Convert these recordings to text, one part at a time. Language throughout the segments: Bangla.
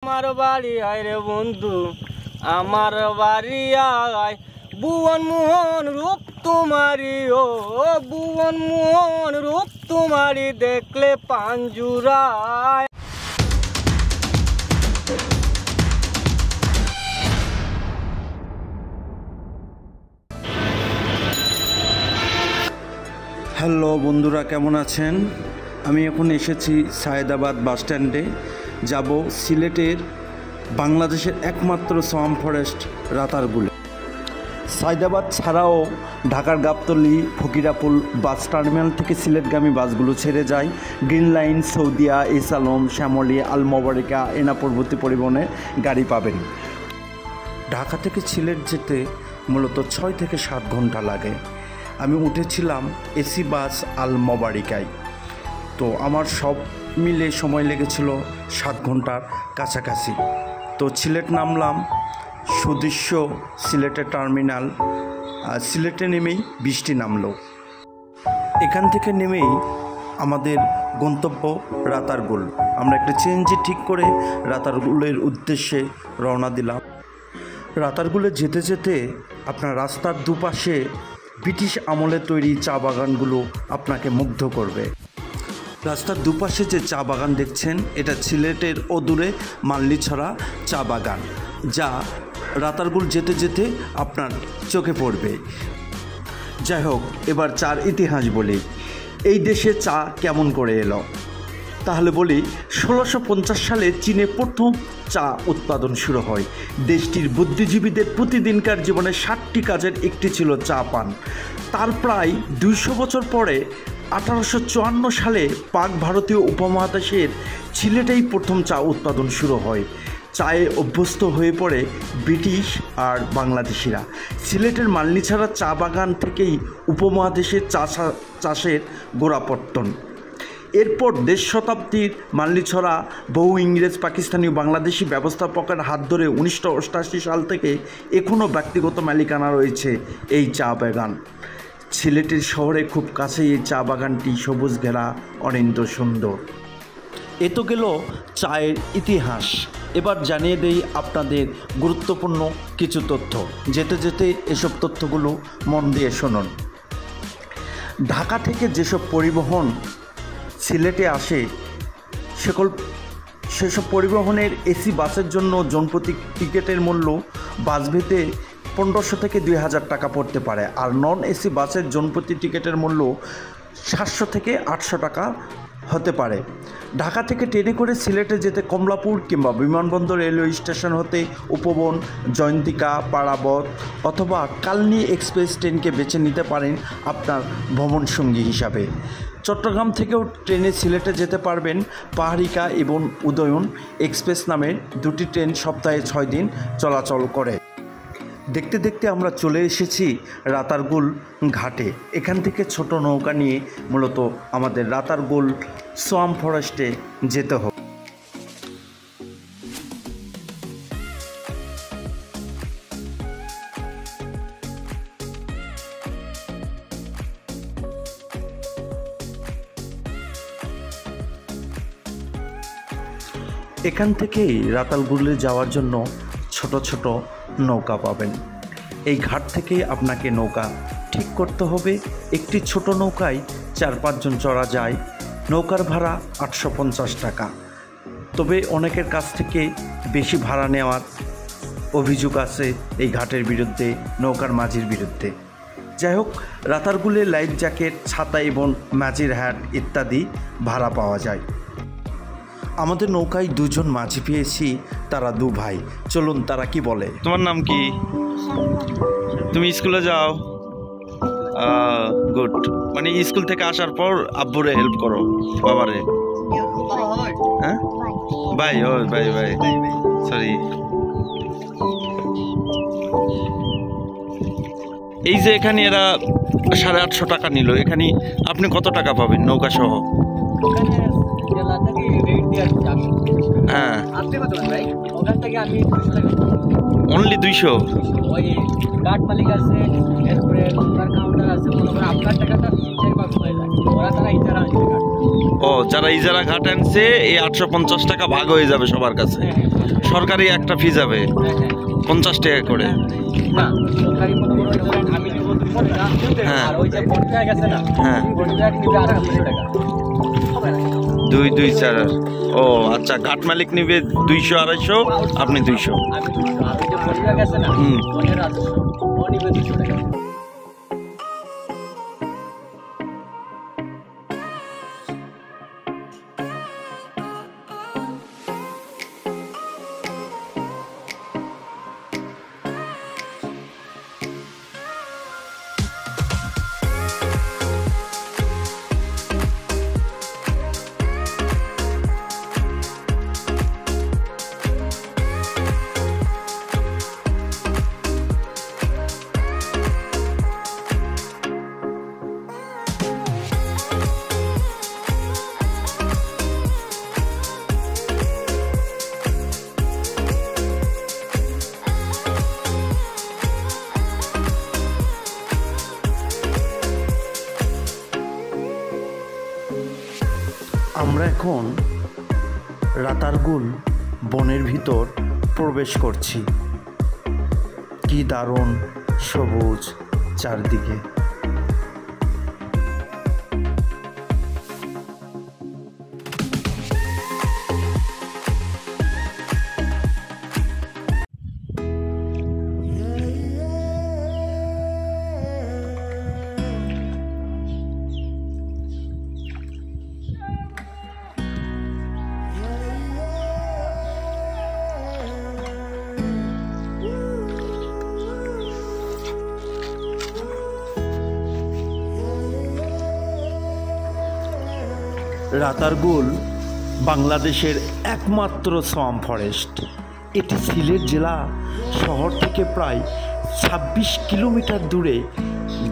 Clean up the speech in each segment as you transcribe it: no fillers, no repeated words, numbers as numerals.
আমার বাড়ি আয় রে বন্ধু, আমার বাড়ি আয়। ভুবন মোহন রূপ তোমারি, ও ভুবন মোহন রূপ তোমারি, দেখলে পাঞ্জুরায়। হ্যালো বন্ধুরা, কেমন আছেন? আমি এখন এসেছি সায়েদাবাদ বাস স্ট্যান্ডে। যাব সিলেটের বাংলাদেশের একমাত্র সোয়াম ফরেস্ট রাতারগুলে। সায়েদাবাদ ছাড়াও ঢাকার গাবতলী, ফকিরাপুল বাস টার্মিনাল থেকে সিলেটগামী বাসগুলো ছেড়ে যায়। Green line, Saudia, S Alam, Shyamoli, Al Mobarika, এনাপূর্বতী পরিবহনে গাড়ি পাবেন। ঢাকা থেকে সিলেট যেতে মূলত 6 থেকে 7 ঘন্টা লাগে। আমি উঠেছিলাম এসি বাস আল মোবারিকায়। তো আমার সব মিলে সময় লেগেছিল 7 ঘন্টার কাছাকাছি। তো সিলেট নামলাম, সুদৃশ্য সিলেটের টার্মিনাল। সিলেটে নেমেই বৃষ্টি নামলো। এখান থেকে নেমেই আমাদের গন্তব্য রাতারগুল। আমরা একটা চেঞ্জে ঠিক করে রাতারগুলের উদ্দেশ্যে রওনা দিলাম। রাতারগুলে যেতে যেতে আপনার রাস্তার দুপাশে ব্রিটিশ আমলে তৈরি চা বাগানগুলো আপনাকে মুগ্ধ করবে। রাস্তার দুপাশে যে চা বাগান দেখছেন, এটা সিলেটের অদূরে মাল্লিছড়া চা বাগান, যা রাতারগুল যেতে যেতে আপনার চোখে পড়বে। যাই হোক, এবার চার ইতিহাস বলি। এই দেশে চা কেমন করে এলো তাহলে বলি। 1650 সালে চীনে প্রথম চা উৎপাদন শুরু হয়। দেশটির বুদ্ধিজীবীদের প্রতিদিনকার জীবনে 7টি কাজের একটি ছিল চা পান। তার প্রায় 200 বছর পরে 1854 সালে পাক ভারতীয় উপমহাদেশের সিলেটেই প্রথম চা উৎপাদন শুরু হয়। চায়ে অভ্যস্ত হয়ে পড়ে ব্রিটিশ আর বাংলাদেশিরা। সিলেটের মাল্লিছড়া চা বাগান থেকেই উপমহাদেশের চাষের গোড়াপত্তন। এরপর 1.5 শতাব্দীর মাল্লিছড়া বহু ইংরেজ, পাকিস্তানি ও বাংলাদেশি ব্যবস্থাপকের হাত ধরে 1988 সাল থেকে এখনও ব্যক্তিগত মালিকানা রয়েছে এই চা বাগান। সিলেটের শহরে খুব কাছেই এই চা বাগানটি সবুজ ঘেরা, অনিন্দ সুন্দর। এ তো গেল চায়ের ইতিহাস। এবার জানিয়ে দেই আপনাদের গুরুত্বপূর্ণ কিছু তথ্য। যেতে যেতে এসব তথ্যগুলো মন দিয়ে শুনুন। ঢাকা থেকে যেসব পরিবহন সিলেটে আসে, সেসব পরিবহনের এসি বাসের জন্য জনপ্রতি টিকিটের মূল্য বাসভেদে 1500 থেকে 2000 টাকা পড়তে পারে। আর নন এসি বাসের জনপ্রতি টিকিটের মূল্য 700 থেকে 800 টাকা হতে পারে। ঢাকা থেকে ট্রেনে করে সিলেটে যেতে কমলাপুর কিংবা বিমানবন্দর রেলওয়ে স্টেশন হতে উপবন, জয়ন্তিকা, পারাবত অথবা কালনী এক্সপ্রেস ট্রেনকে বেছে নিতে পারেন আপনার ভ্রমণসঙ্গী হিসাবে। চট্টগ্রাম থেকেও ট্রেনে সিলেটে যেতে পারবেন। পাহাড়িকা এবং উদয়ন এক্সপ্রেস নামের 2টি ট্রেন সপ্তাহে 6 দিন চলাচল করে। দেখতে দেখতে আমরা চলে এসেছি রাতারগুল ঘাটে। এখান থেকে ছোট নৌকা নিয়ে মূলত আমাদের রাতারগুল সোয়াম ফরেস্টে যেতে হবে। এখান থেকেই রাতারগুলে যাওয়ার জন্য ছোট ছোট নৌকা পাবেন। এই ঘাট থেকে আপনাকে নৌকা ঠিক করতে হবে। একটি ছোট নৌকায় 4-5 জন চড়া যায়। নৌকার ভাড়া 850 টাকা। তবে অনেকের কাছ থেকে বেশি ভাড়া নেওয়ার অভিযোগ আছে এই ঘাটের বিরুদ্ধে, নৌকার মাঝির বিরুদ্ধে। যাই হোক, রাতারগুলে লাইফ জ্যাকেট, ছাতা এবং মাঝির হ্যাট ইত্যাদি ভাড়া পাওয়া যায়। আমাদের নৌকায় 2 জন মাঝি পেয়েছি, তারা 2 ভাই। চলুন তারা কি বলে। তোমার নাম কি? তুমি স্কুলে যাও? গুড। মানে স্কুল থেকে আসার পর আব্বুরে হেল্প করো, বাবারে? হ্যাঁ ভাই, ও ভাই ভাই, সরি। এই যে এখানে এরা 850 টাকা নিল, এখানে আপনি কত টাকা পাবেন নৌকা সহ? রেট দিয়ে আসছি 850 টাকা। হ্যাঁ আপনি কত নেন ভাই? ওখান থেকে আমি 200 টাকা অনলি 200। ওই গার্ড মালিক আছে, এরপরে আপনার কাউন্টার আছে, মনে করেন আপনার টাকাটা 4-5 হয়ে যায়, ওরা তারা ইজারা আনছে গার্ড। ও যারা ইজারা ঘাট আনছে এই 850 টাকা ভাগ হয়ে যাবে সবার কাছে। সরকারি একটা ফি যাবে 50 টাকা করে। না সরকারি মনে করেন আমি দিব 200 টাকা, হ্যাঁ। আর ওই যে বন্ডা গেছে না, হ্যাঁ। বন্ডা নিবে 250 টাকা। হবে না? 2-2-4। ও আচ্ছা, ঘাট মালিক নিবে 200-250, আপনি 200। আমি 200, আর ওই যে বন্ডা গেছে না, হুম। ওদের রাজস্ব ও নিবে 200 টাকা। আমরা এখন রাতারগুল বনের ভিতর প্রবেশ করছি। কি দারুণ সবুজ চারদিকে। রাতারগুল বাংলাদেশের একমাত্র সোয়াম্প ফরেস্ট। এটি সিলেট জেলা শহর থেকে প্রায় 26 কিলোমিটার দূরে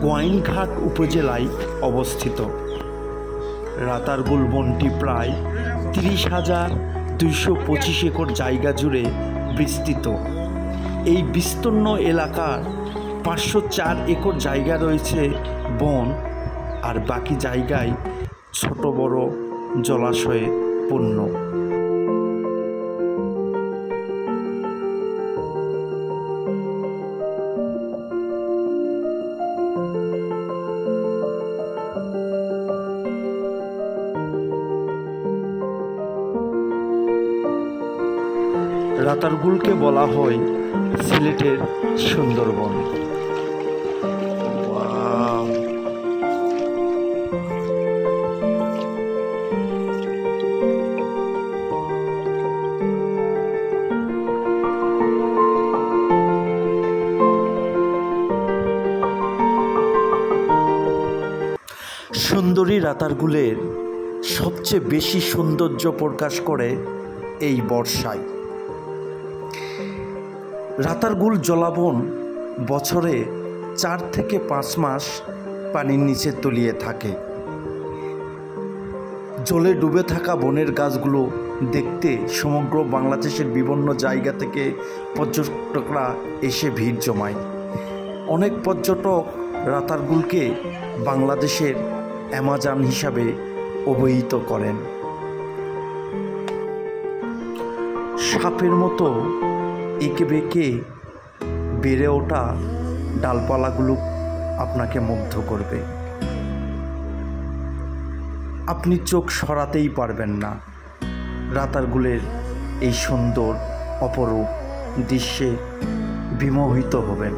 গোয়াইনঘাট উপজেলায় অবস্থিত। রাতারগুল বনটি প্রায় 30,225 একর জায়গা জুড়ে বিস্তৃত। এই বিস্তীর্ণ এলাকার 504 একর জায়গা রয়েছে বন, আর বাকি জায়গায় ছোট বড় জলাশয়ে পূর্ণ। রাতারগুলকে বলা হয় সিলেটের সুন্দরবন। সুন্দরী রাতারগুলের সবচেয়ে বেশি সৌন্দর্য প্রকাশ করে এই বর্ষায়। রাতারগুল জলাবন বছরে 4 থেকে 5 মাস পানির নিচে তলিয়ে থাকে। জলে ডুবে থাকা বনের গাছগুলো দেখতে সমগ্র বাংলাদেশের বিভিন্ন জায়গা থেকে পর্যটকরা এসে ভিড় জমায়। অনেক পর্যটক রাতারগুলকে বাংলাদেশের অ্যামাজন হিসাবে অভিহিত করেন। সাপের মতো এঁকে বেঁকে বেড়ে ওঠা ডালপালাগুলো আপনাকে মুগ্ধ করবে। আপনি চোখ সরাতেই পারবেন না রাতারগুলের এই সুন্দর অপরূপ দৃশ্যে বিমোহিত হবেন।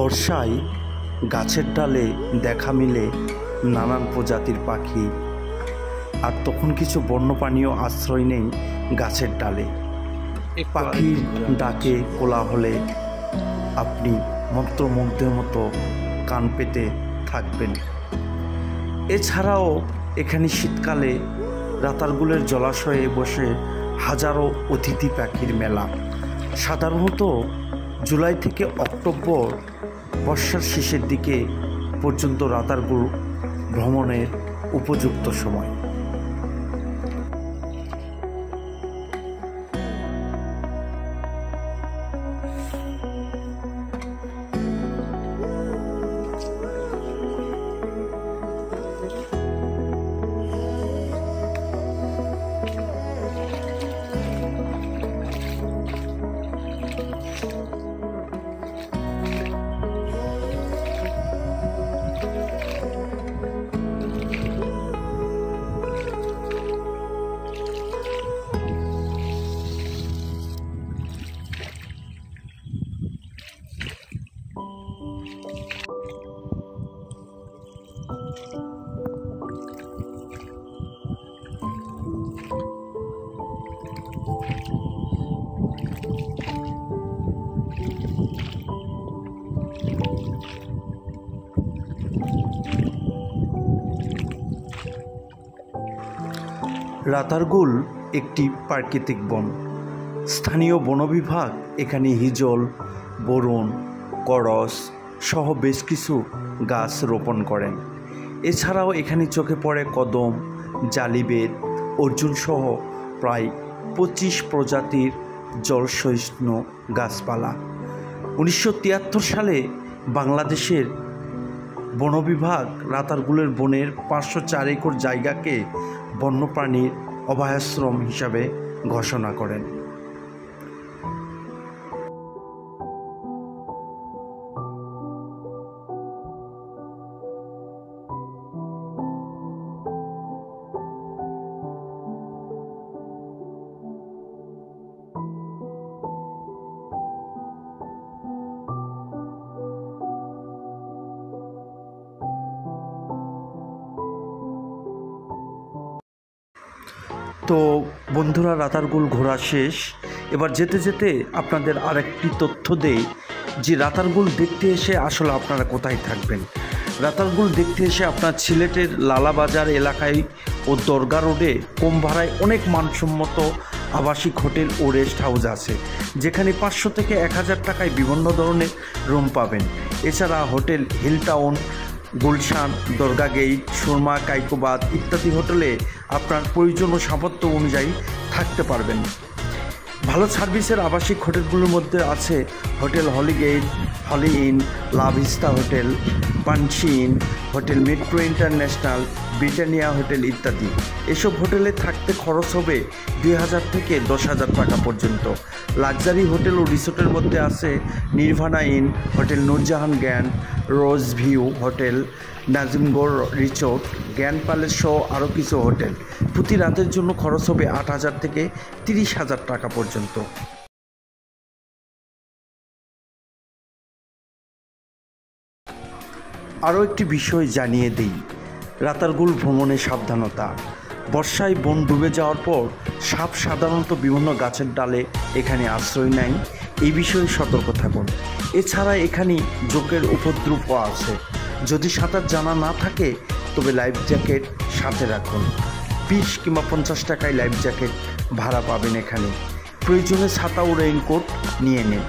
বর্ষায় গাছের ডালে দেখা মিলে নানান প্রজাতির পাখি, আর তখন কিছু বন্যপ্রাণীও আশ্রয় নেই গাছের ডালে। পাখির ডাকে কোলাহলে আপনি মন্ত্রমুগ্ধের মতো কান পেতে থাকবেন। এছাড়াও এখানে শীতকালে রাতারগুলের জলাশয়ে বসে হাজারো অতিথি পাখির মেলা। সাধারণত জুলাই থেকে অক্টোবর বর্ষার শেষের দিকে পর্যন্ত রাতারগুল ভ্রমণের উপযুক্ত সময়। রাতারগুল একটি প্রাকৃতিক বন। স্থানীয় বন বিভাগ এখানে হিজল, বরুণ, করস সহ বেশ কিছু গাছ রোপণ করেন। এছাড়াও এখানে চোখে পড়ে কদম, জালিবেদ, অর্জুন সহ প্রায় 25 প্রজাতির জলসহিষ্ণু গাছপালা। 1973 সালে বাংলাদেশের বন বিভাগ রাতারগুলের বনের 504 একর জায়গাকে বন্যপ্রাণীর অভয়াশ্রম হিসাবে ঘোষণা করেন। তো বন্ধুরা, রাতারগুল ঘোরা শেষ। এবার যেতে যেতে আপনাদের আরেকটি তথ্য দেই যে রাতারগুল দেখতে এসে আসলে আপনারা কোথায় থাকবেন। রাতারগুল দেখতে এসে আপনার সিলেটের লালাবাজার এলাকায় ও দরগা রোডে কম ভাড়ায় অনেক মানসম্মত আবাসিক হোটেল ও রেস্ট হাউস আছে, যেখানে 500 থেকে 1000 টাকায় বিভিন্ন ধরনের রুম পাবেন। এছাড়া হোটেল হিল টাউন, গুলশান, দরগা গেট, সুরমা, কাইকোবাদ ইত্যাদি হোটেলে আপনার প্রয়োজন ও সামর্থ্য অনুযায়ী থাকতে পারবেন। ভালো সার্ভিসের আবাসিক হোটেলগুলোর মধ্যে আছে হোটেল হলিগেট, হলি ইন, লা vista hotel, pansy in, hotel metro international, Britannia hotel ইত্যাদি। এসব হোটেলে থাকতে খরচ হবে 2000 থেকে 10,000 টাকা পর্যন্ত। লাক্সারি হোটেল ও রিসোর্টের মধ্যে আছে Nirvana inn, hotel Nurjahan grand, rose view hotel, Nazimgarh resort, grand palace সহ আরও কিছু হোটেল। প্রতি রাতের জন্য খরচ হবে 8,000 থেকে 30,000 টাকা পর্যন্ত। আরও একটি বিষয় জানিয়ে দিই, রাতারগুল ভ্রমণে সাবধানতা। বর্ষায় বন ডুবে যাওয়ার পর সাপ সাধারণত বিভিন্ন গাছের ডালে এখানে আশ্রয় নেয়, এই বিষয়ে সতর্ক থাকুন। এছাড়া এখানে জোকের উপদ্রবও আছে। যদি সাঁতার জানা না থাকে তবে লাইফ জ্যাকেট সাথে রাখুন। 20 কিংবা 50 টাকায় লাইফ জ্যাকেট ভাড়া পাবেন এখানে। প্রয়োজনে ছাতা ও রেইনকোট নিয়ে নিন।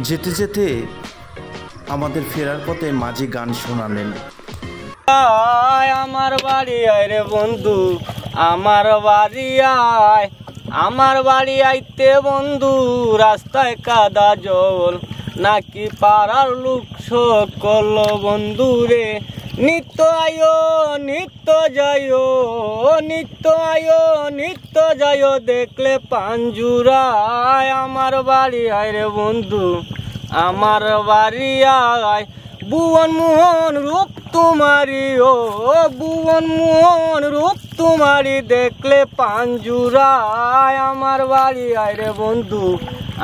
যেতে যেতে আমাদের ফেরার পথে মাঝি গান শোনালেন। আমার বাড়ি আয় রে বন্ধু, আমার বাড়ি আয়, আমার বাড়ি আইতে বন্ধু রাস্তায় কাদা জল, নাকি পাড়ার লোক সকল বন্ধু রে, নিত্য আয়ো নিত্য যাইও, নিত্য আয়ো নিত্য যাইও, দেখলে পাঞ্জুরায়। আমার বাড়ি আয় রে বন্ধু, আমার বাড়ি আয় ভুবন মোহন রূপ তোমারি ও ভুবন মোহন রূপ তোমারি দেখলে পাঞ্জুরায় আমার বাড়ি আয় রে বন্ধু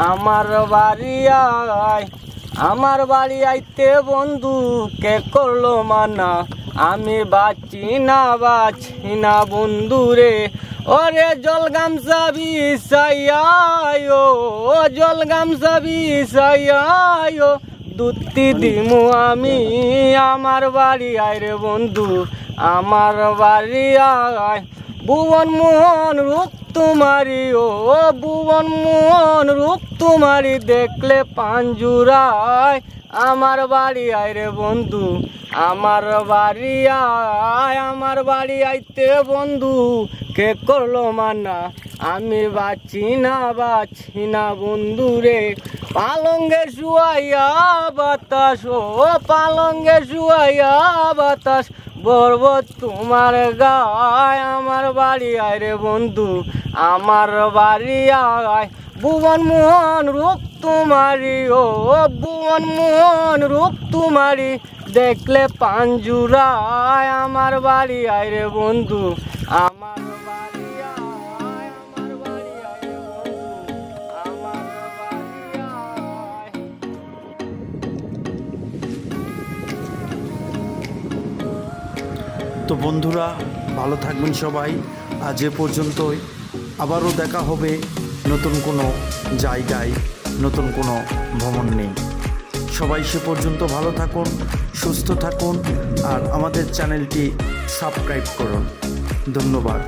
আমার বাড়ি আয় আমার বাড়ি আইতে বন্ধু কে করলো মানা আমি বাঁচি না বন্ধু রে ওরে জল গামছা বিছাইয়ায়ো জল গামছা বিছাইয়ায়ো দুটি দিমু আমি আমার বাড়ি আয় রে বন্ধু আমার বাড়ি আয় ভুবন মোহন রূপ তোমারি ও ভুবন মোহন রূপ তোমারি দেখলে পাঞ্জুরায় আমার বাড়ি আয় রে বন্ধু আমার বাড়ি আয় আমার বাড়ি আইতে বন্ধু কে করলো মানা আমি বাঁচি না বন্ধু রে পালঙ্গে শুয়াইয়া বাতাস ও পালঙ্গে শুয়াইয়া বাতাস বর্ব তোমার গায় আমার বাড়ি আয় রে বন্ধু আমার বাড়ি আয় ভুবন মোহন রূপ তোমারি ও ভুবন মোহন রূপ তোমারি দেখলে পাঞ্জুরায় আমার বাড়ি আয় রে বন্ধু আমার বাড়ি আয় আমার বাড়ি আয় রে বন্ধু আমার বাড়ি আয়। তো বন্ধুরা ভালো থাকবেন সবাই, আজ এ পর্যন্তই। আবারও দেখা হবে নতুন কোনো জায়গায়, নতুন কোনো ভ্রমণ নেই। সবাই সে পর্যন্ত ভালো থাকুন, সুস্থ থাকুন আর আমাদের চ্যানেলটি সাবস্ক্রাইব করুন। ধন্যবাদ।